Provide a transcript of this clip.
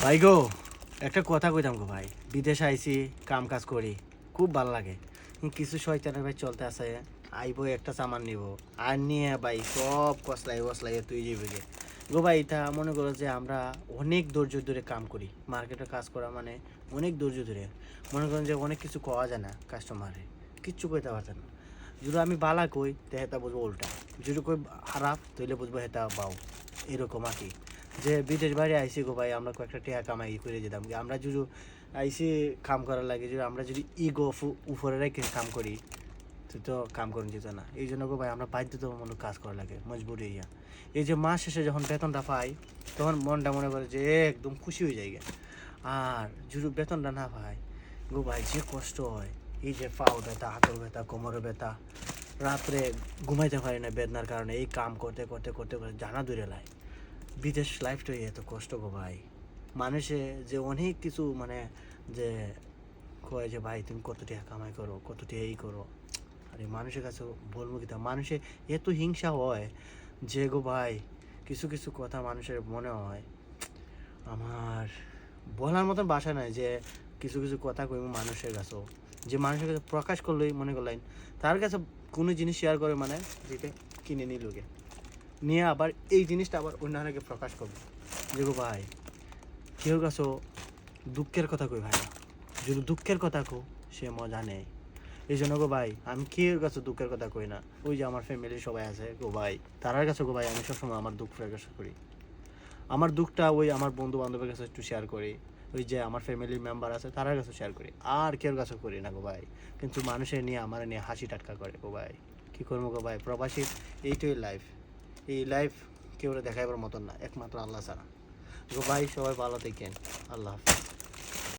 ভাই গো, একটা কথা কইতাম গো ভাই। বিদেশে আইছি, কাম কাজ করি, খুব ভাল লাগে। কিছু শয়তানের ভাই চলতে আছে, আইবো একটা সামান নিব, আর নিয়ে ভাই সব কসলাই বসলাই তুই যাবি গে গো ভাই। এটা মনে করো যে আমরা অনেক ধৈর্য ধরে কাম করি, মার্কেটে কাজ করা মানে অনেক ধৈর্য ধরে। মনে করেন যে অনেক কিছু কওয়া যায় না কাস্টমারে, কিচ্ছু কইতে পারতেন না। যদি আমি বালা কই তো হেতা বুঝবো উল্টা, যদি কই খারাপ তাহলে বুঝবো হেতা বাউ, এরকম আর কি। যে বিদেশ বাড়ি আইসি গো ভাই, আমরা কয়েকটা টাকা কামাই করে যেতাম। আমরা যদি আইসি কাম করার লাগে, যদি আমরা যদি ইগো উপরে রেখে কাম করি তুই তো কাম করুন যেত না। এই জন্য গো ভাই আমরা বাধ্যতামূলক কাজ করা লাগে, মজবুরি ইয়া। এই যে মাস শেষে যখন বেতনটা পাই তখন মনটা মনে করে যে একদম খুশি হয়ে যায় গে। আর যদি বেতনটা না পাই গো ভাই, যে কষ্ট হয়, এই যে পাও ব্যথা, হাতের ব্যথা, কোমরের ব্যথা, রাত্রে ঘুমাইতে পারি না বেদনার কারণে, এই কাম করতে করতে করতে করতে জানা দূরে লাই। বিদেশ লাইফটাই এত কষ্ট গো ভাই। মানুষে যে অনেক কিছু মানে যে কয় যে ভাই তুমি কত টাকা কামাই করো, কত টাকা এই করো। আরে মানুষের কাছে বলবো কি তা, মানুষে এত হিংসা হয় যে গো ভাই, কিছু কিছু কথা মানুষের মনে হয় আমার বলার মতন ভাষা নাই। যে কিছু কিছু কথা কইব মানুষের কাছেও, যে মানুষের কাছে প্রকাশ করলেই মনে করলেন তার কাছে কোনো জিনিস শেয়ার করে মানে যেটা কিনে নিলোগে নিয়ে আবার এই জিনিসটা আবার অন্যকে প্রকাশ করবে। যে গো ভাই, কেউ কাছেও দুঃখের কথা কই ভাই, যদি দুঃখের কথা কো সে মজা নেই। এই জন্য গো ভাই আমি কেউ কাছে দুঃখের কথা কই না। ওই যে আমার ফ্যামিলির সবাই আছে গো ভাই, তারার কাছে গো ভাই আমি সবসময় আমার দুঃখ প্রকাশ করি। আমার দুঃখটা ওই আমার বন্ধু বান্ধবের কাছে একটু শেয়ার করি, ওই যে আমার ফ্যামিলির মেম্বার আছে তারার কাছে শেয়ার করি, আর কেউ কাছে করি না গো ভাই। কিন্তু মানুষের নিয়ে আমার নিয়ে হাসি টাটকা করে গো ভাই। কী করবো গো ভাই, প্রবাসী এইটাই লাইফ। এই লাইফ কেউ দেখাইবার মতন না, একমাত্র আল্লাহ ছাড়া। গো ভাই সবাই ভালো থাকেন, আল্লাহ হাফিজ।